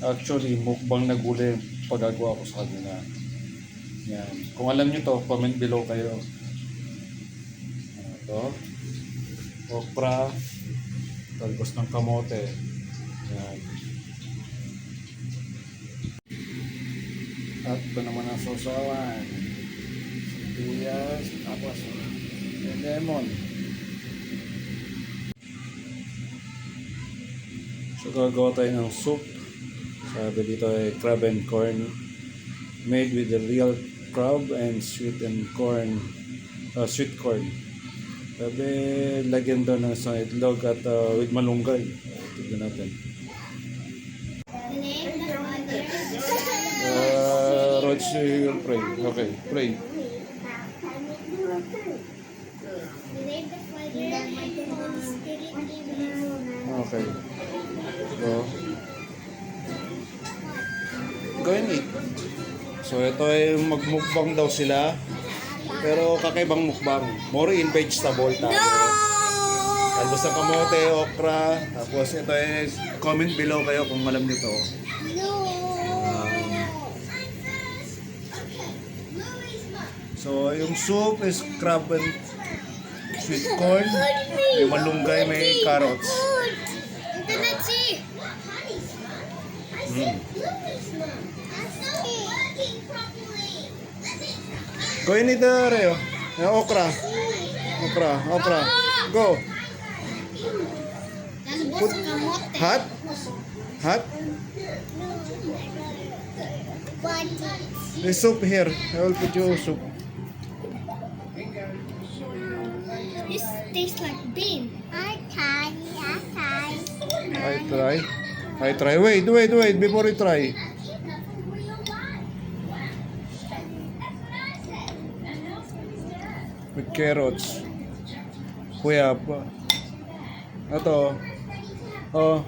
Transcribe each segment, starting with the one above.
Actually, mukbang na gulay yung pagagawa ko sa kanila. Yan. Kung alam nyo to, comment below kayo. Ito. Okra. Talbos ng kamote. Yan. At ito naman ang sausawan. Sibuyas. Tapos lemon. So gagawa tayo ng soup. Sabi dito ay crab and corn, made with the real crab and sweet corn. Sabi lagyan daw ng isang itlog at with malunggay. Tignan natin. Rod, you will pray. Okay, pray. Okay. So, go and eat. So ito ay magmukbang daw sila. Pero kakaibang mukbang. More in vegetable tayo. Talbos ng kamote, okra. Tapos ito ay comment below kayo kung alam nyo to. So yung soup is crab and sweet corn. May malunggay, may carrots. Go in it, Reo. Okra. Go. Hot? There's soup here. I will put you soup. This tastes like bean. I try. Wait. Before you try. With carrots. Kuya. Ito. Oh.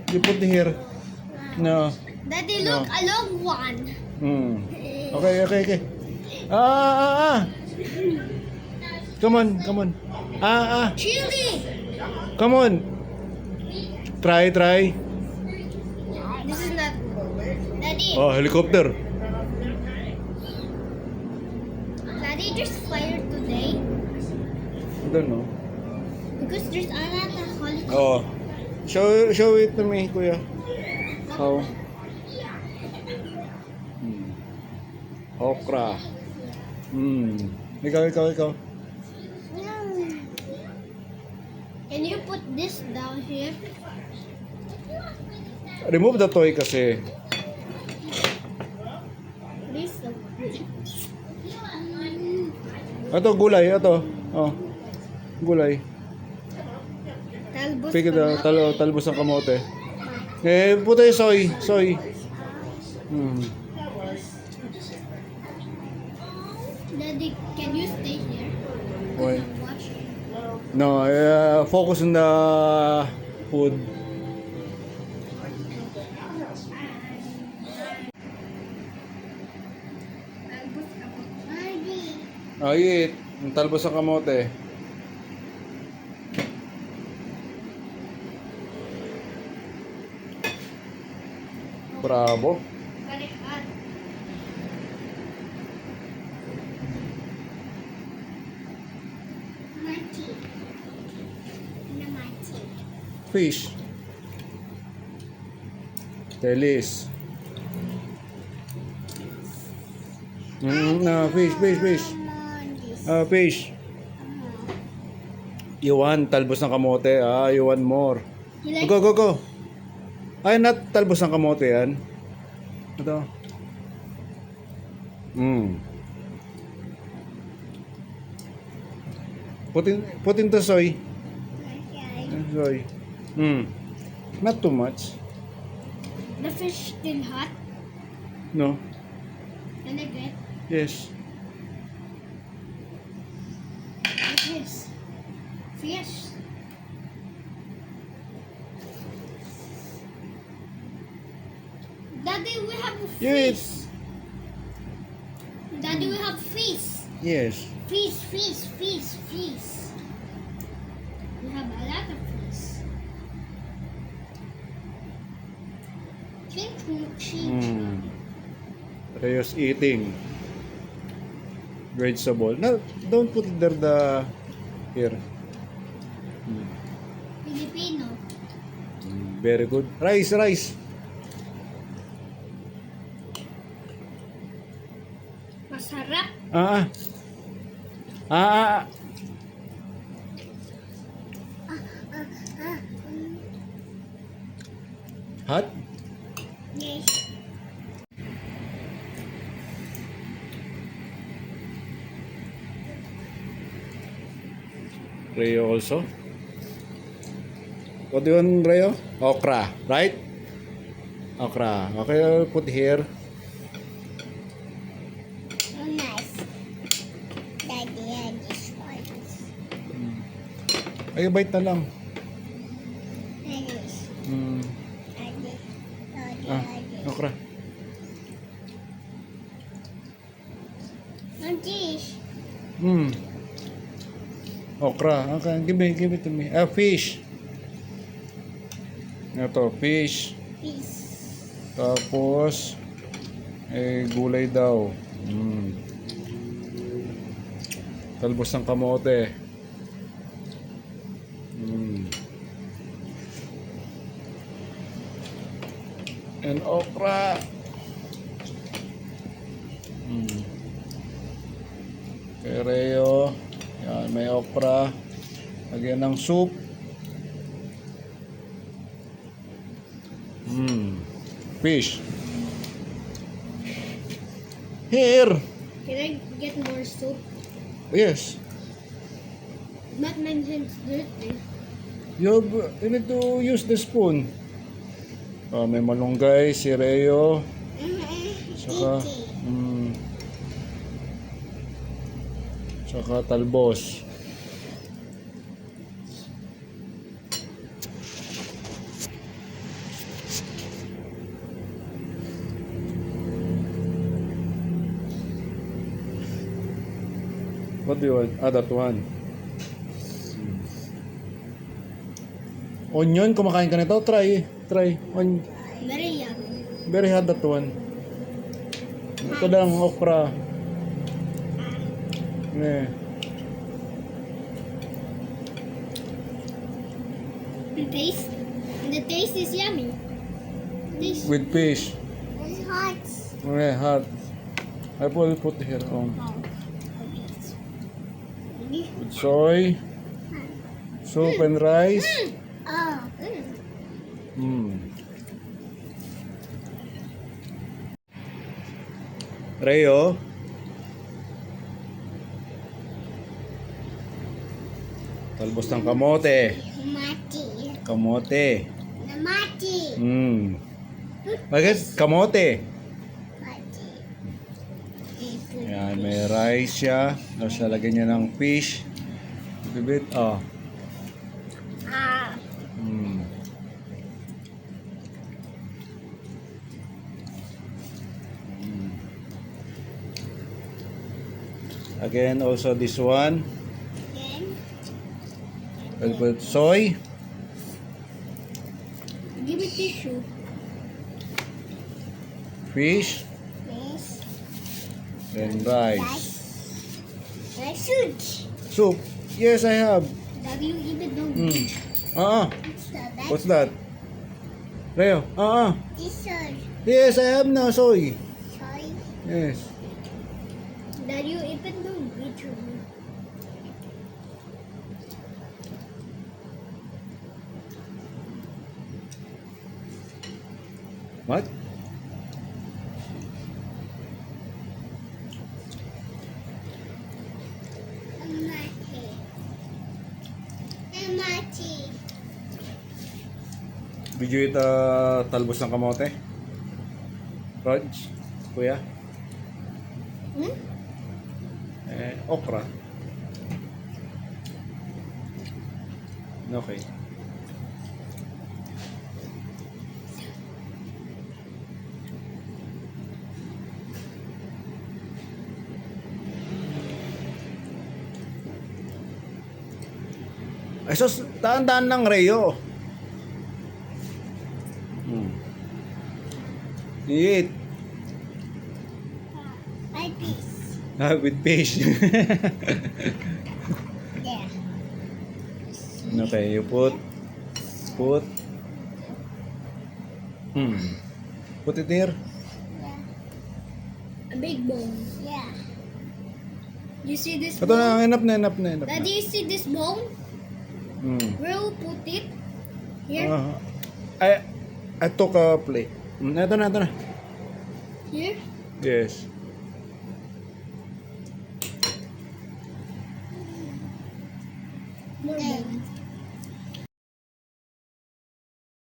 You put here. No. Daddy, look, a long one. Okay. Come on. Chili. Come on. Try. This is not Daddy. Oh, helicopter. Daddy, there's fire today I don't know. because there's a lot of helicopter. Oh. Show it to me, kuya. How? Okra. Ikaw. Can you put this down here? Remove the toy kasi. Please. Ito, gulay. Oh. Gulay. Talbos. Pick it out. Talbos ng kamote. Puta yung soy. Daddy, can you stay here? Why? Watch. No, focus on the food. Talbos ako. Daddy. Eat. Yung talbos ng kamote. Bravo. Very hot. Fish. Telis. No, fish. Fish. You want talbos ng kamote? You want more? Go. Ay, not talbos ng kamote yan. Ito. Put in the soy. Soy. Not too much. The fish still hot? No. Can I get Yes. this? Fish. Daddy, we have fish. Yes. Daddy, we have fish. Yes. Fish. We have a lot of fish. Pink milkshake. Reyo's eating vegetable. No, don't put there here. Filipino. Very good. Rice. Masarap. Ah. Ah. Hot? Yes. Reo also. What do you want, Reo? Okra, right? Okra. Okay, I'll put here. So nice. Daddy had this one. Ay, bite na lang. Nice. Daddy. Okra. And this. Okra. Okay, give it to me. Fish. Ito, fish. Peace. Tapos, gulay daw. Talbos ng kamote. And okra. Kay Reo. Yan, may okra. Lagyan ng soup. Fish. Here. Can I get more soup? Yes. Not my hands dirty. You need to use the spoon. May malunggay, si Reo. Saka, saka talbos. What do you want? That one. Onion, kumakain ka nito? Try. Very young. Very hot that one. Ito lang, okra. Yeah. The taste is yummy. Taste. With fish. It's hot. Yeah, hot. I will put here on. With soy, soup and rice. Reo. Talbos ng kamote. Mati. Kamote. Mati. Bakit? Kamote. Mati. Yan, may rice siya. Tapos lalagyan niya ng fish. Bibit. Again, also this one. Then, We'll put soy. give me tissue. Fish. Yes. And rice. Rice soup. Soup. Yes, I have. W even know What's that? Reo. this one. Yes, I have now soy. Sorry. Yes. W even know which one. What? Mati. Did you eat talbos ng kamote? Rog? Kuya? Okra. Okay. Ay, sus, daan-daan lang, Reo. Eat. Like this. With fish. There. Okay, you put. Put it here. Yeah. A big bone. Yeah. You see this Ito bone? na, enough na. Daddy, you see this bone? Where we put it? Here? I took a plate. Ito na. Here? Yes.